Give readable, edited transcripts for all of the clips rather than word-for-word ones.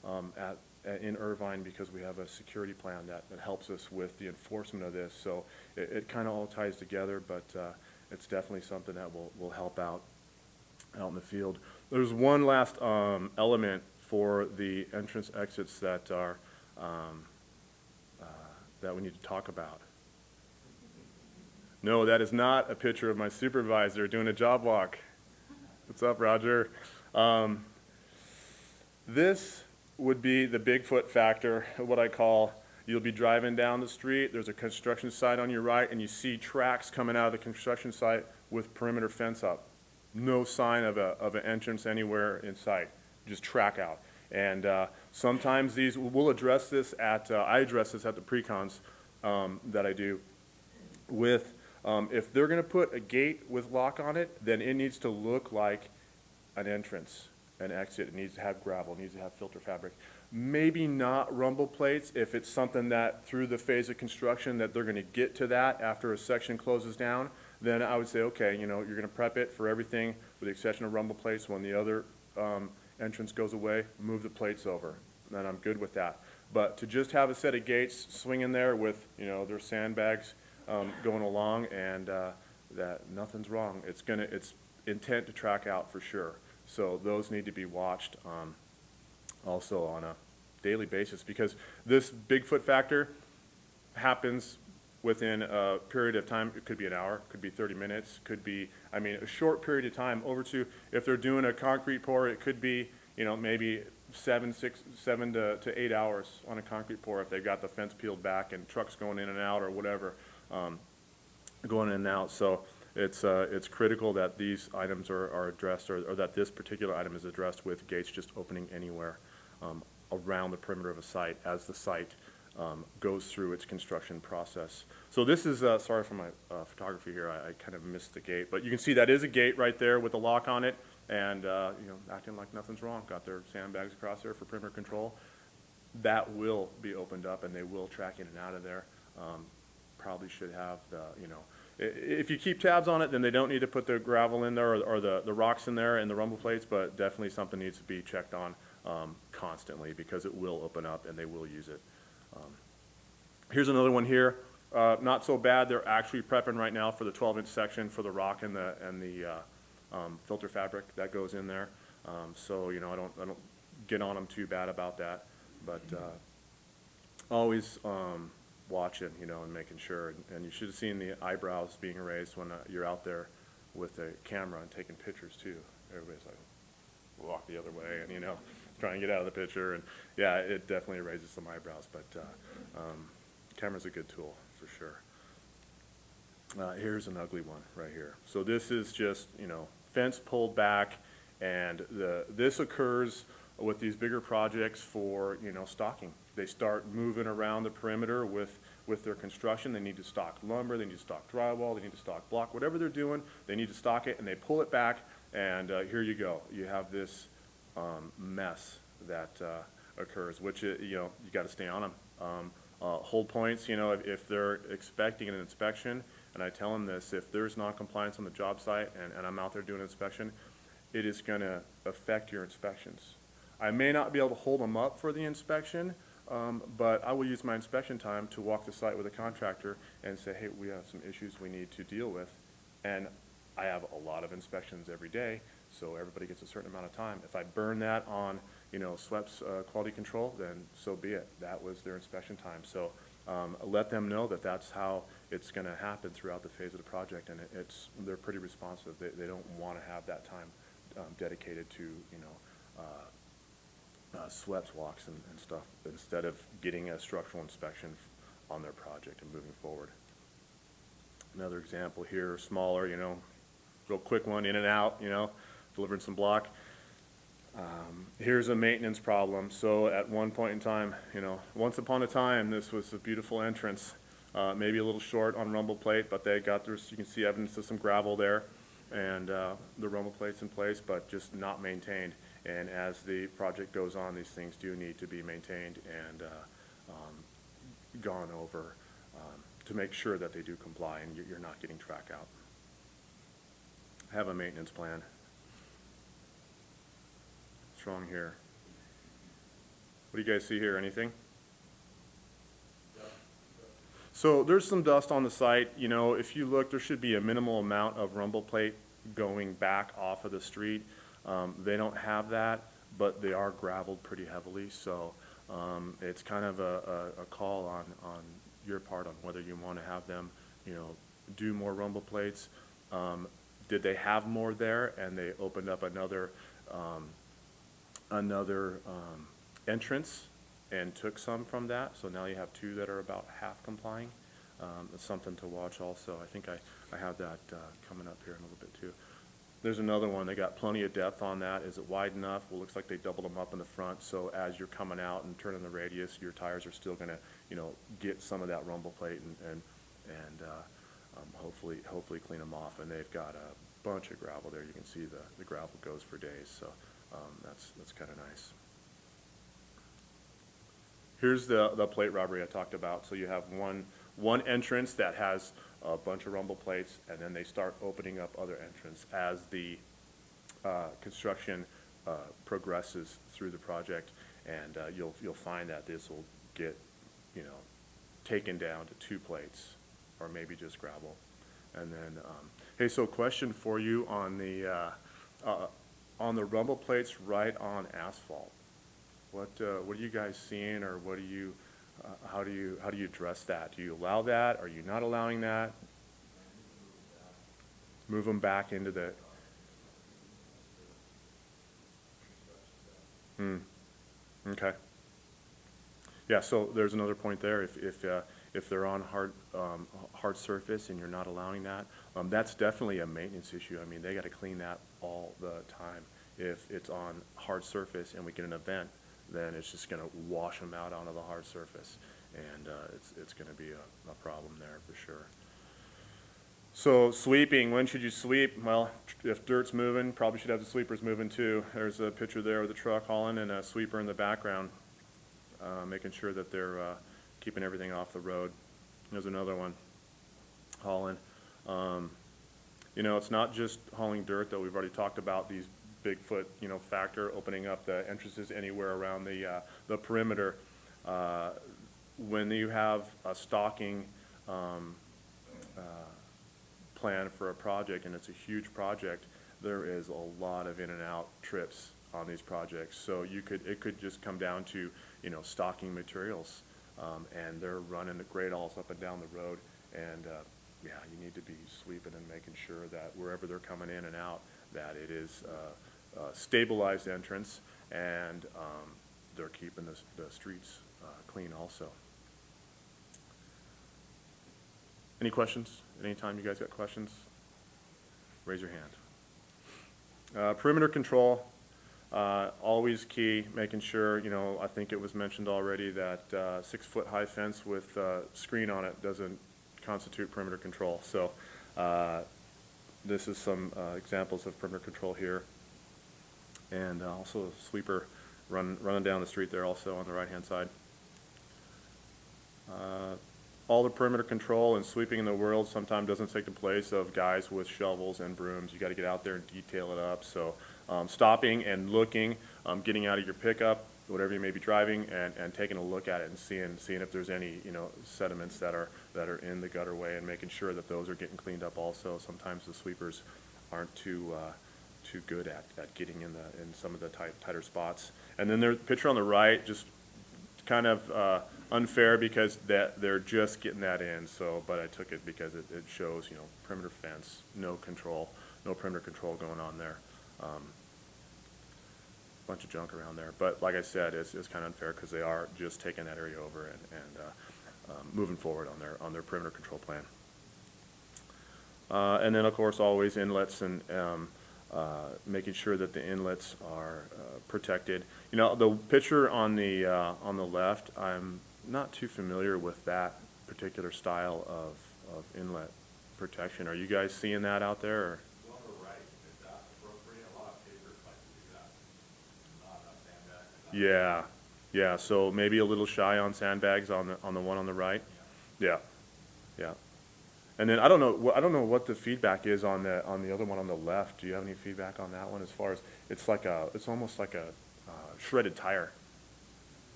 in Irvine, because we have a security plan that helps us with the enforcement of this. So it kind of all ties together, but it's definitely something that will help out in the field. There's one last element for the entrance exits that are that we need to talk about. No, that is not a picture of my supervisor doing a job walk. What's up, Roger? This would be the Bigfoot factor, what I call. You'll be driving down the street, there's a construction site on your right, and you see tracks coming out of the construction site with perimeter fence up. No sign of an entrance anywhere in sight, just track out. And sometimes these, we'll address this at, I address this at the pre-cons that I do with, if they're gonna put a gate with lock on it, then it needs to look like an entrance, an exit. It needs to have gravel, it needs to have filter fabric. Maybe not rumble plates if it's something that through the phase of construction that they're gonna get to that after a section closes down, then I would say, okay, you know, you're gonna prep it for everything with the exception of rumble plates. When the other entrance goes away, move the plates over. Then I'm good with that. But to just have a set of gates swinging there with, you know, their sandbags going along and that nothing's wrong, it's intent to track out for sure. So those need to be watched also on a daily basis, because this Bigfoot factor happens within a period of time. It could be an hour, could be 30 minutes, could be, I mean, a short period of time over to, if they're doing a concrete pour, it could be, you know, maybe 7 to 8 hours on a concrete pour if they've got the fence peeled back and trucks going in and out or whatever, going in and out. So it's critical that these items are addressed, or that this particular item is addressed with gates just opening anywhere around the perimeter of a site as the site goes through its construction process. So this is, sorry for my photography here, I kind of missed the gate, but you can see that is a gate right there with a lock on it, and you know, acting like nothing's wrong, got their sandbags across there for perimeter control. That will be opened up and they will track in and out of there. Probably should have the, you know, if you keep tabs on it, then they don't need to put the gravel in there or the rocks in there and the rumble plates, but definitely something needs to be checked on constantly, because it will open up and they will use it. Here's another one here. Not so bad. They're actually prepping right now for the 12-inch section for the rock and the filter fabric that goes in there. So you know, I don't get on them too bad about that, but always watching, you know, and making sure. And you should have seen the eyebrows being raised when you're out there with a camera and taking pictures too. Everybody's like, walk the other way, and you know, try and get out of the picture. And yeah, it definitely raises some eyebrows, but camera's a good tool for sure. Here's an ugly one right here. So this is just, you know, fence pulled back, and this occurs with these bigger projects for, you know, stocking. They start moving around the perimeter with their construction. They need to stock lumber, they need to stock drywall, they need to stock block, whatever they're doing, they need to stock it, and they pull it back, and here you go. You have this mess that occurs, which, you know, you got to stay on them. Hold points, you know, if they're expecting an inspection, and I tell them this, if there's non-compliance on the job site and I'm out there doing an inspection, it is going to affect your inspections. I may not be able to hold them up for the inspection, but I will use my inspection time to walk the site with a contractor and say, hey, we have some issues we need to deal with. And I have a lot of inspections every day, so everybody gets a certain amount of time. If I burn that on, you know, SWEP's quality control, then so be it. That was their inspection time. So let them know that that's how it's going to happen throughout the phase of the project, and they're pretty responsive. They don't want to have that time dedicated to, you know, SWEP's walks and stuff, instead of getting a structural inspection on their project and moving forward. Another example here, smaller, you know, real quick one, in and out, you know, delivering some block. Here's a maintenance problem. So at one point in time, you know, once upon a time, this was a beautiful entrance, maybe a little short on rumble plate, but they got there, you can see evidence of some gravel there, and the rumble plate's in place, but just not maintained. And as the project goes on, these things do need to be maintained and gone over to make sure that they do comply and you're not getting track out. Have a maintenance plan. Strong here. What do you guys see here? Anything? So there's some dust on the site. You know, if you look, there should be a minimal amount of rumble plate going back off of the street. They don't have that, but they are graveled pretty heavily. So it's kind of a call on your part on whether you want to have them, you know, do more rumble plates. Did they have more there and they opened up another entrance and took some from that? So now you have two that are about half complying. It's something to watch also. I think I have that coming up here in a little bit too. There's another one. They got plenty of depth on that. Is it wide enough? Well, looks like they doubled them up in the front. So as you're coming out and turning the radius, your tires are still going to, you know, get some of that rumble plate and hopefully clean them off. And they've got a bunch of gravel there. You can see the gravel goes for days. So that's kind of nice. Here's the plate robbery I talked about. So you have one entrance that has a bunch of rumble plates, and then they start opening up other entrances as the construction progresses through the project, and you'll find that this will get, you know, taken down to 2 plates or maybe just gravel. And then, hey, so question for you on the rumble plates right on asphalt. What are you guys seeing, or what do you? How do you address that? Do you allow that? Are you not allowing that? Move them back into the. Okay. Yeah. So there's another point there. If they're on hard surface and you're not allowing that, that's definitely a maintenance issue. I mean, they got to clean that all the time. If it's on hard surface and we get an event, then it's just going to wash them out onto the hard surface, and it's going to be a problem there for sure. So sweeping, when should you sweep? Well, if dirt's moving, probably should have the sweepers moving too. There's a picture there of the truck hauling and a sweeper in the background, making sure that they're keeping everything off the road. There's another one hauling. You know, it's not just hauling dirt, though. We've already talked about these Bigfoot, you know, factor, opening up the entrances anywhere around the perimeter. When you have a stocking plan for a project, and it's a huge project, there is a lot of in and out trips on these projects. So it could just come down to, you know, stocking materials, and they're running the grade alls up and down the road, and yeah, you need to be sweeping and making sure that wherever they're coming in and out, that it is stabilized entrance, and they're keeping the streets clean also. Any questions? Anytime you guys got questions, raise your hand. Perimeter control, always key, making sure, you know, I think it was mentioned already that 6-foot high fence with screen on it doesn't constitute perimeter control. So this is some examples of perimeter control here. And also a sweeper running down the street there also on the right-hand side. All the perimeter control and sweeping in the world sometimes doesn't take the place of guys with shovels and brooms. You got to get out there and detail it up. So stopping and looking, getting out of your pickup, whatever you may be driving, and taking a look at it and seeing if there's any, you know, sediments that are in the gutterway, and making sure that those are getting cleaned up also. Sometimes the sweepers aren't too good at getting in some of the tighter spots. And then there's a picture on the right, just kind of unfair because they're just getting that in. So, but I took it because it shows, you know, perimeter fence, no perimeter control going on there. Bunch of junk around there. But like I said, it's kind of unfair because they are just taking that area over and moving forward on their perimeter control plan. And then of course always inlets and making sure that the inlets are protected. You know, the picture on the left, I'm not too familiar with that particular style of inlet protection. Are you guys seeing that out there? Or? On the right, is that appropriate? A lot of papers like to do that. Not sandbag. Yeah. So maybe a little shy on sandbags on the one on the right. Yeah. And then I don't know what the feedback is on the other one on the left. Do you have any feedback on that one? As far as it's almost like a shredded tire.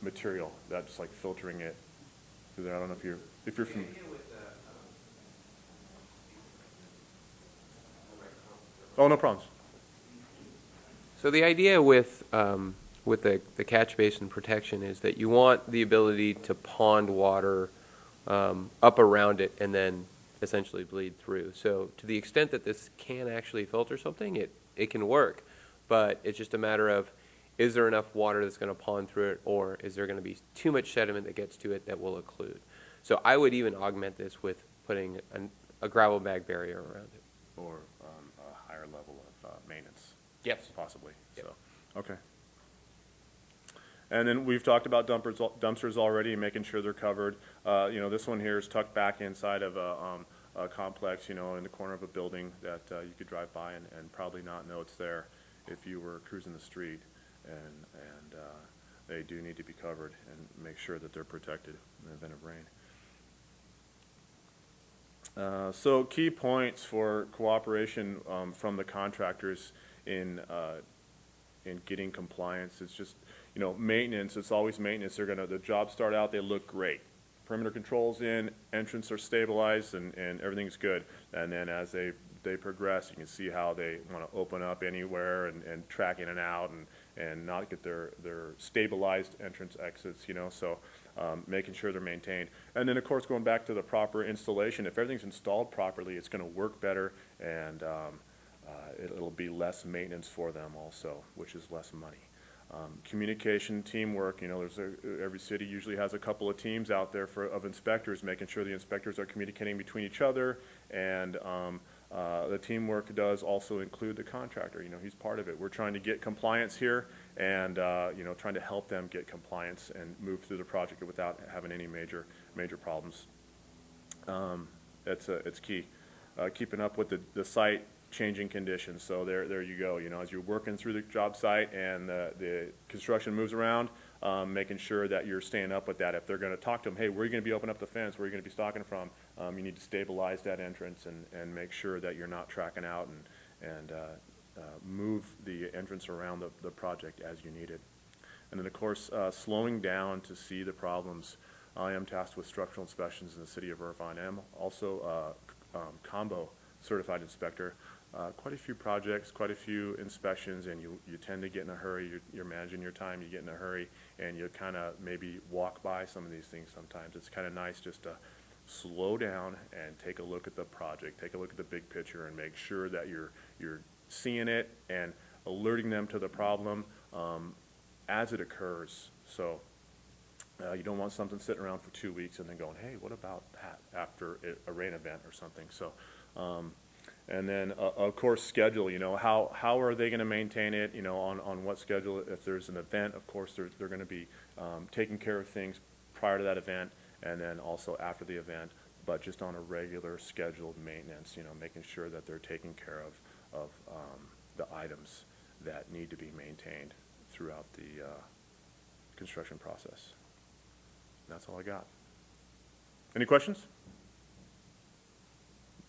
material, that's like filtering it through there. I don't know if you're from, oh, no problems. So the idea with the catch basin protection is that you want the ability to pond water up around it and then essentially bleed through. So to the extent that this can actually filter something, it can work, but it's just a matter of, is there enough water that's going to pond through it, or is there going to be too much sediment that gets to it that will occlude? So I would even augment this with putting a gravel bag barrier around it. Or a higher level of maintenance. Yes. Possibly, Yep. so, okay. And then we've talked about dumpsters already, making sure they're covered. This one here is tucked back inside of a complex, in the corner of a building that you could drive by and probably not know it's there if you were cruising the street. And they do need to be covered and make sure that they're protected in the event of rain. So key points for cooperation from the contractors in getting compliance. It's just, maintenance. It's always maintenance. The jobs start out, they look great. Perimeter controls in, entrance are stabilized, and everything's good. And then as they progress, you can see how they want to open up anywhere and track in and out and not get their stabilized entrance exits, so making sure they're maintained. And then, of course, going back to the proper installation, if everything's installed properly, it's going to work better, and it'll be less maintenance for them also, which is less money. Communication, teamwork, every city usually has a couple of teams out there of inspectors, making sure the inspectors are communicating between each other, and the teamwork does also include the contractor. He's part of it. We're trying to get compliance here, and trying to help them get compliance and move through the project without having any major problems. It's key. Keeping up with the site changing conditions. So there you go. As you're working through the job site and the construction moves around, making sure that you're staying up with that. If they're going to talk to them, hey, where are you going to be opening up the fence? Where are you going to be stocking from? You need to stabilize that entrance and make sure that you're not tracking out and move the entrance around the project as you need it. And then, of course, slowing down to see the problems. I am tasked with structural inspections in the city of Irvine. I am also combo certified inspector. Quite a few projects, quite a few inspections, and you tend to get in a hurry. You're managing your time, you get in a hurry, and you kind of maybe walk by some of these things sometimes. It's kind of nice just to slow down and take a look at the project, take a look at the big picture, and make sure that you're seeing it and alerting them to the problem as it occurs. So you don't want something sitting around for 2 weeks and then going, hey, what about that after a rain event or something? So and then, of course, schedule, how are they going to maintain it, on what schedule? If there's an event, of course, they're going to be taking care of things prior to that event and then also after the event, but just on a regular scheduled maintenance, making sure that they're taking care of the items that need to be maintained throughout the construction process. And that's all I got. Any questions?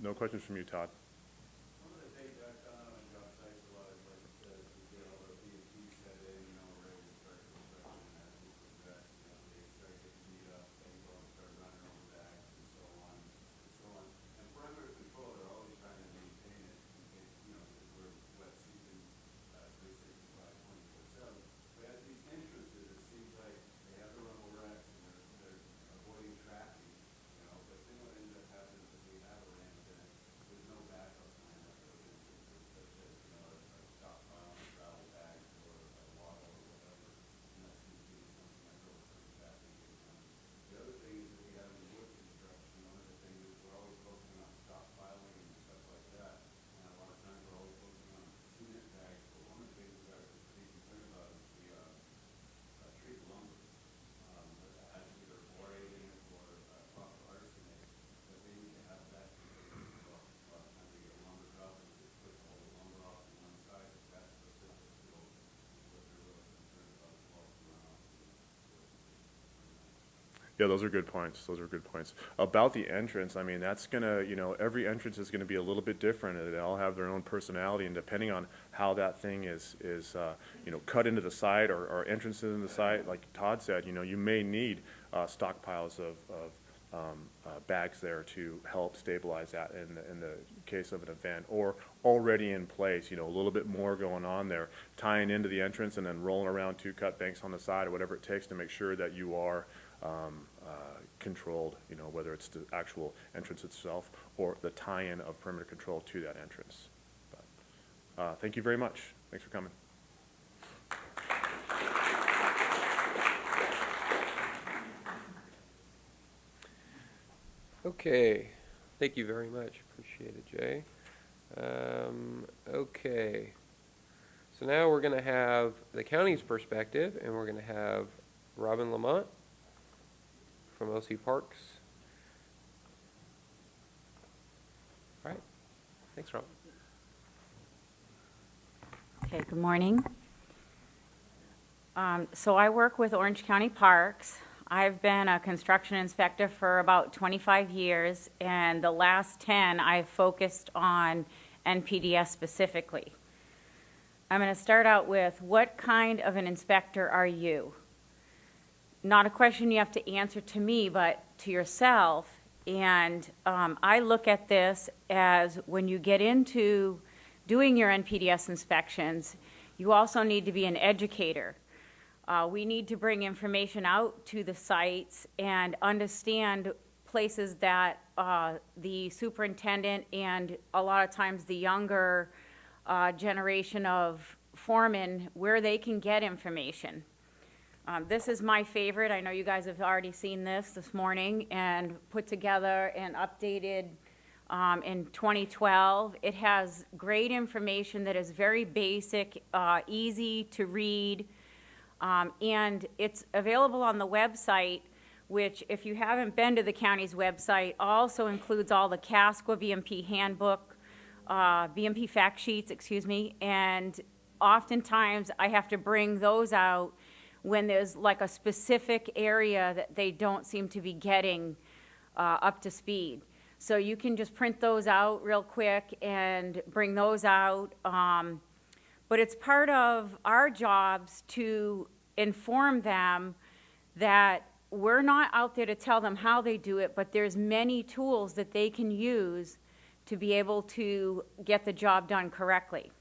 No questions from you, Todd. Some of the things I've done on job sites a lot is like to get all the BMP'S set in, ready to start construction as we progress, they start getting beat up, things all start running over backs and so on and so on. And perimeter control, they're always trying to maintain it in case, because we're wet season, 365, 24/7. But at these entrances, it seems like they have the rumble racks and they're avoiding traffic, but then what ends up happening is we have a ramp and there's no Yeah, those are good points. Those are good points. About the entrance, I mean, that's gonna, every entrance is gonna be a little bit different. They all have their own personality, and depending on how that thing is cut into the site or entrances in the site, like Todd said, you may need stockpiles of bags there to help stabilize that in the case of an event, or already in place, a little bit more going on there, tying into the entrance and then rolling around 2 cut banks on the side or whatever it takes to make sure that you are controlled, whether it's the actual entrance itself or the tie-in of perimeter control to that entrance. But, thank you very much. Thanks for coming. Okay, thank you very much. Appreciate it, Jay. Okay, so now we're going to have the county's perspective, and we're going to have Robin Lamont from LC Parks. All right, thanks, Robin. Okay, good morning. So I work with Orange County Parks. I've been a construction inspector for about 25 years, and the last 10 I've focused on NPDES specifically. I'm going to start out with, what kind of an inspector are you? Not a question you have to answer to me, but to yourself. And I look at this as, when you get into doing your NPDES inspections, you also need to be an educator. We need to bring information out to the sites and understand places that the superintendent and a lot of times the younger generation of foremen, where they can get information. This is my favorite. I know you guys have already seen this morning and put together and updated in 2012. It has great information that is very basic, easy to read, and it's available on the website, which, if you haven't been to the county's website, also includes all the CASQA BMP handbook, BMP fact sheets, and oftentimes I have to bring those out when there's like a specific area that they don't seem to be getting up to speed. So you can just print those out real quick and bring those out. But it's part of our jobs to inform them that we're not out there to tell them how they do it, but there's many tools that they can use to be able to get the job done correctly.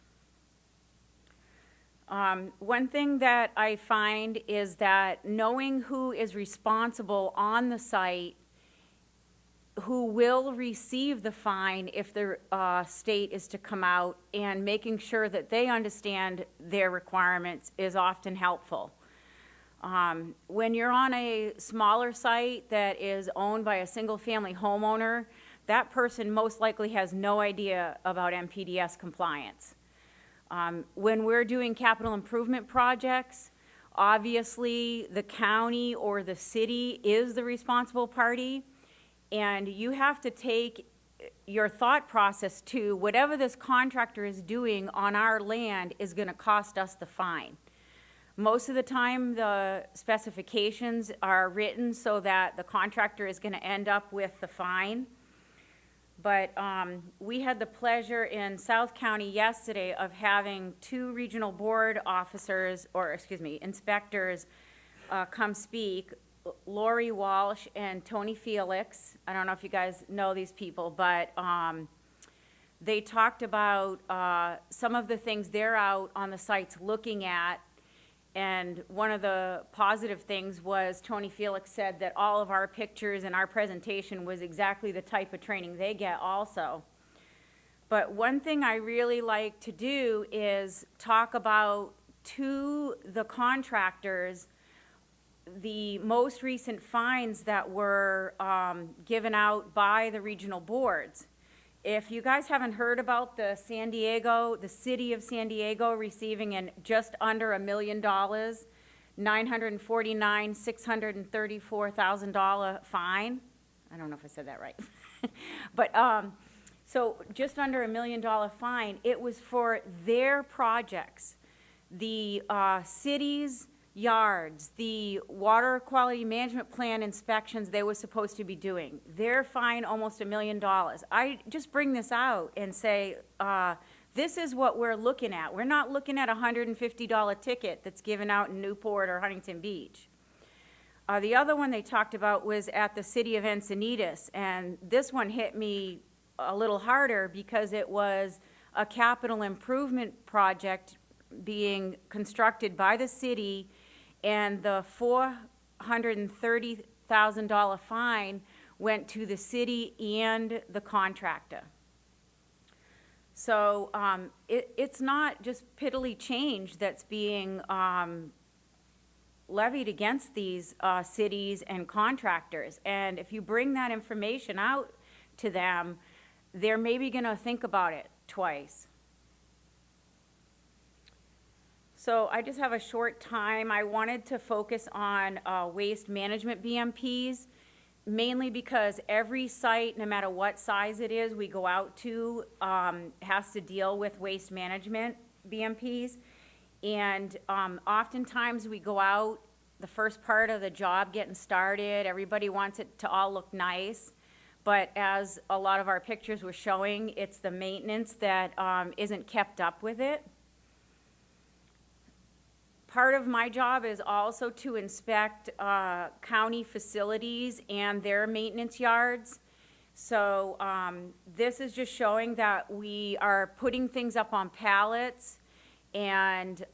One thing that I find is that knowing who is responsible on the site, who will receive the fine if the state is to come out, and making sure that they understand their requirements is often helpful. When you're on a smaller site that is owned by a single-family homeowner, that person most likely has no idea about NPDES compliance. When we're doing capital improvement projects, obviously the county or the city is the responsible party, and you have to take your thought process to whatever this contractor is doing on our land is going to cost us the fine. Most of the time, the specifications are written so that the contractor is going to end up with the fine. But we had the pleasure in South County yesterday of having 2 regional board officers, or excuse me, inspectors come speak, Lori Walsh and Tony Felix. I don't know if you guys know these people, but they talked about some of the things they're out on the sites looking at. And one of the positive things was Tony Felix said that all of our pictures and our presentation was exactly the type of training they get also. But one thing I really like to do is talk about to the contractors the most recent fines that were given out by the regional boards. If you guys haven't heard about the city of San Diego receiving just under $1 million, $634,000 fine. I don't know if I said that right. But so just under $1 million fine. It was for their projects. The cities yards, the water quality management plan inspections they were supposed to be doing. They're fined almost $1 million. I just bring this out and say, this is what we're looking at. We're not looking at a $150 ticket that's given out in Newport or Huntington Beach. The other one they talked about was at the city of Encinitas, and this one hit me a little harder because it was a capital improvement project being constructed by the city, and the $430,000 fine went to the city and the contractor. So it's not just piddly change that's being levied against these cities and contractors. And if you bring that information out to them, they're maybe going to think about it twice. So I just have a short time. I wanted to focus on waste management BMPs, mainly because every site, no matter what size it is, we go out to, has to deal with waste management BMPs. And oftentimes we go out, the first part of the job getting started, everybody wants it to all look nice. But as a lot of our pictures were showing, it's the maintenance that isn't kept up with it. Part of my job is also to inspect county facilities and their maintenance yards. So this is just showing that we are putting things up on pallets, and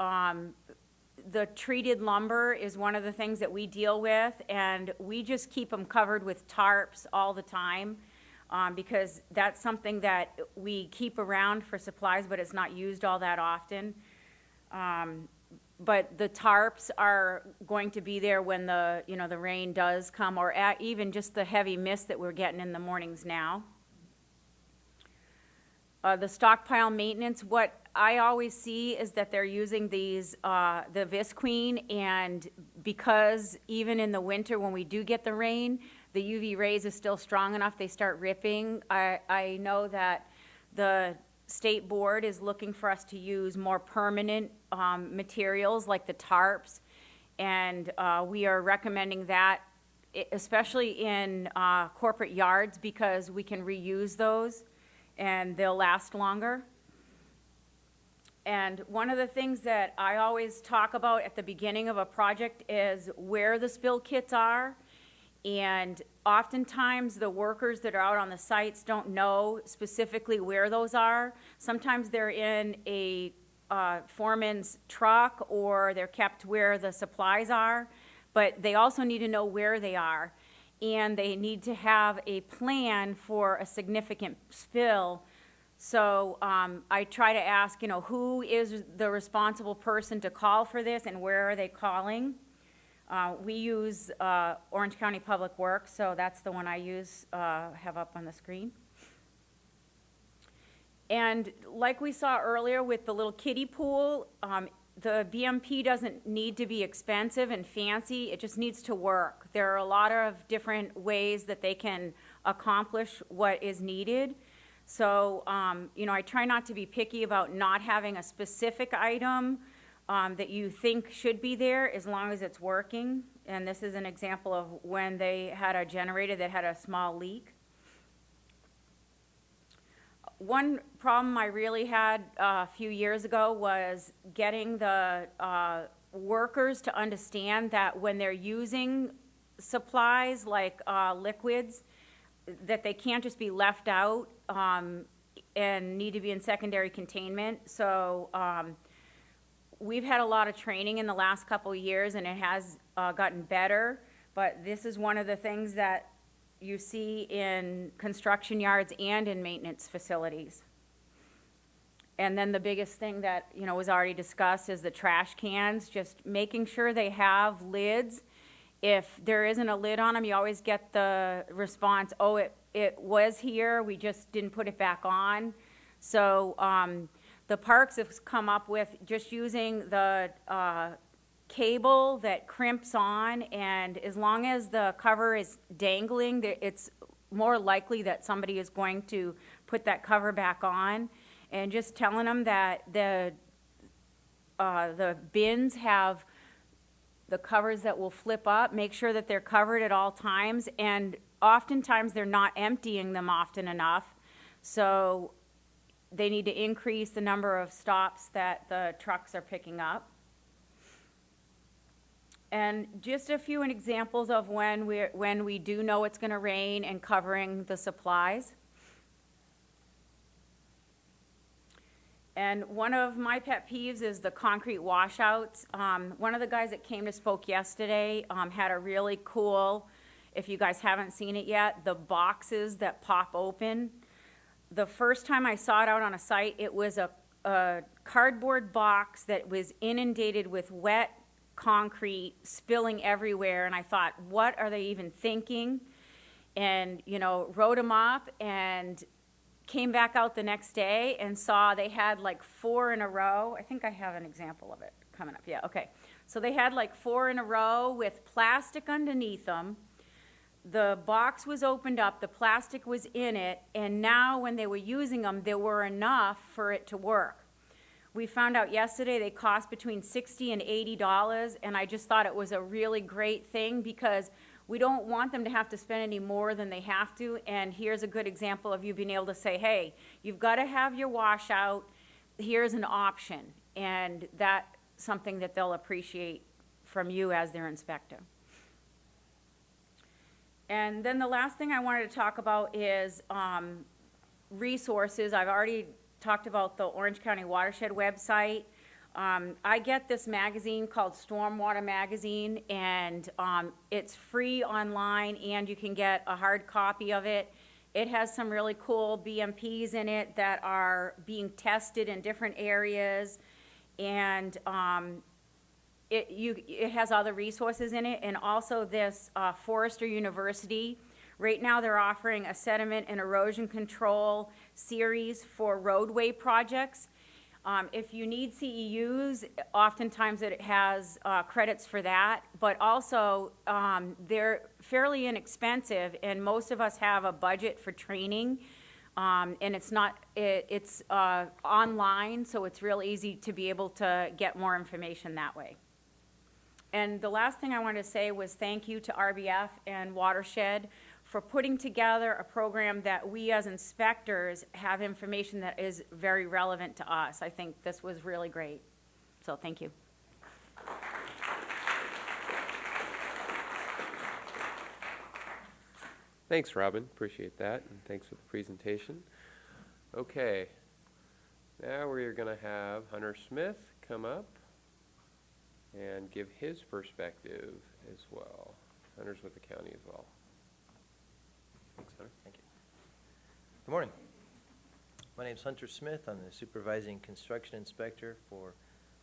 the treated lumber is one of the things that we deal with, and we just keep them covered with tarps all the time because that's something that we keep around for supplies, but it's not used all that often. But the tarps are going to be there when the rain does come, or even just the heavy mist that we're getting in the mornings now. The stockpile maintenance, what I always see is that they're using these, the Visqueen, and because even in the winter when we do get the rain, the UV rays is still strong enough, they start ripping. I know that the state board is looking for us to use more permanent materials like the tarps, and we are recommending that, especially in corporate yards, because we can reuse those and they'll last longer. And one of the things that I always talk about at the beginning of a project is where the spill kits are. And oftentimes the workers that are out on the sites don't know specifically where those are. Sometimes they're in a foreman's truck, or they're kept where the supplies are, but they also need to know where they are. And they need to have a plan for a significant spill. So I try to ask, who is the responsible person to call for this, and where are they calling? We use Orange County Public Works, so that's the one I use, have up on the screen. And like we saw earlier with the little kiddie pool, the BMP doesn't need to be expensive and fancy, it just needs to work. There are a lot of different ways that they can accomplish what is needed. So, I try not to be picky about not having a specific item that you think should be there, as long as it's working. And this is an example of when they had a generator that had a small leak. One problem I really had a few years ago was getting the workers to understand that when they're using supplies like liquids, that they can't just be left out and need to be in secondary containment. So we've had a lot of training in the last couple of years, and it has gotten better, but this is one of the things that you see in construction yards and in maintenance facilities. And then the biggest thing that was already discussed is the trash cans, just making sure they have lids. If there isn't a lid on them, you always get the response, oh, it was here, we just didn't put it back on. So the parks have come up with just using the cable that crimps on, and as long as the cover is dangling, it's more likely that somebody is going to put that cover back on. And just telling them that the bins have the covers that will flip up, make sure that they're covered at all times, and oftentimes they're not emptying them often enough. So they need to increase the number of stops that the trucks are picking up. And just a few examples of when we do know it's gonna rain and covering the supplies. And one of my pet peeves is the concrete washouts. One of the guys that came to spoke yesterday had a really cool, if you guys haven't seen it yet, the boxes that pop open. The first time I saw it out on a site, it was a cardboard box that was inundated with wet concrete spilling everywhere, and I thought, what are they even thinking? And, you know, wrote them up and came back out the next day and saw they had like 4 in a row. I think I have an example of it coming up. Yeah, okay. So they had like 4 in a row with plastic underneath them. The box was opened up, the plastic was in it, and now when they were using them, there were enough for it to work. We found out yesterday they cost between $60 and $80, and I just thought it was a really great thing because we don't want them to have to spend any more than they have to, and here's a good example of you being able to say, hey, you've got to have your washout, here's an option, and that's something that they'll appreciate from you as their inspector. And then the last thing I wanted to talk about is resources. I've already talked about the Orange County Watershed website. I get this magazine called Stormwater Magazine, and it's free online, and you can get a hard copy of it. It has some really cool BMP'S in it that are being tested in different areas, and it has other resources in it, and also this Forester University. Right now they're offering a sediment and erosion control series for roadway projects. If you need CEUs, oftentimes it has credits for that, but also they're fairly inexpensive, and most of us have a budget for training, and it's online, so it's real easy to be able to get more information that way. And the last thing I wanted to say was thank you to RBF and Watershed for putting together a program that we as inspectors have information that is very relevant to us. I think this was really great. So thank you. Thanks, Robin. Appreciate that, and thanks for the presentation. Okay, now we're going to have Hunter Smith come up and give his perspective as well. Hunter's with the county as well. Thanks, Hunter. Thank you. Good morning. My name is Hunter Smith. I'm the supervising construction inspector for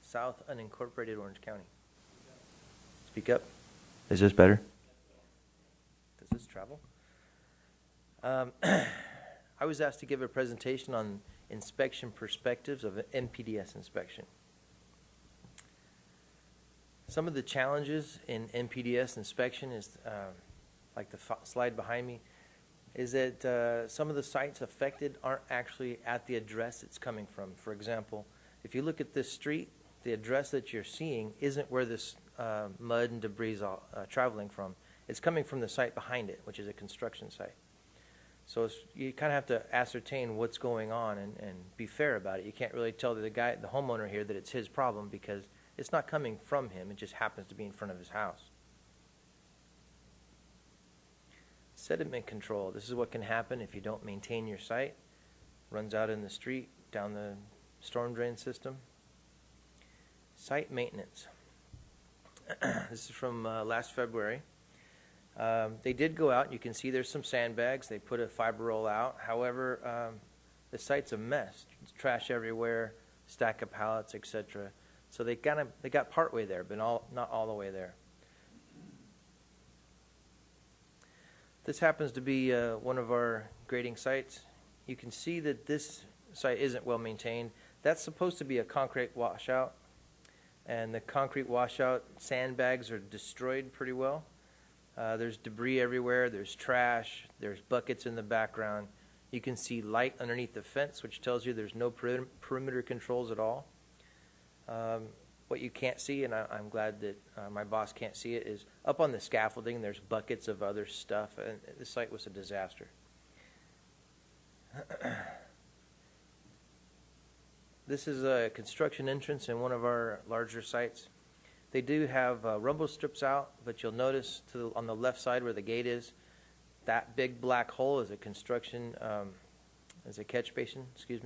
South Unincorporated Orange County. Speak up. Is this better? Does this travel? I was asked to give a presentation on inspection perspectives of an NPDES inspection. Some of the challenges in NPDES inspection is, like the slide behind me, is that some of the sites affected aren't actually at the address it's coming from. For example, if you look at this street, the address that you're seeing isn't where this mud and debris is traveling from. It's coming from the site behind it, which is a construction site. So you kind of have to ascertain what's going on and be fair about it. You can't really tell the homeowner here that it's his problem because it's not coming from him. It just happens to be in front of his house. Sediment control. This is what can happen if you don't maintain your site. Runs out in the street, down the storm drain system. Site maintenance. This is from last February. They did go out, and you can see there's some sandbags. They put a fiber roll out. However, the site's a mess. There's trash everywhere, stack of pallets, etc. So they got part way there, but not all the way there. This happens to be one of our grading sites. You can see that this site isn't well maintained. That's supposed to be a concrete washout, and the concrete washout sandbags are destroyed pretty well. There's debris everywhere. There's trash. There's buckets in the background. You can see light underneath the fence, which tells you there's no perimeter controls at all. what you can't see, and I'm glad that my boss can't see it, is up on the scaffolding, there's buckets of other stuff, and the site was a disaster. This is a construction entrance in one of our larger sites. They do have rumble strips out, but you'll notice on the left side where the gate is, that big black hole is a construction, is a catch basin, excuse me.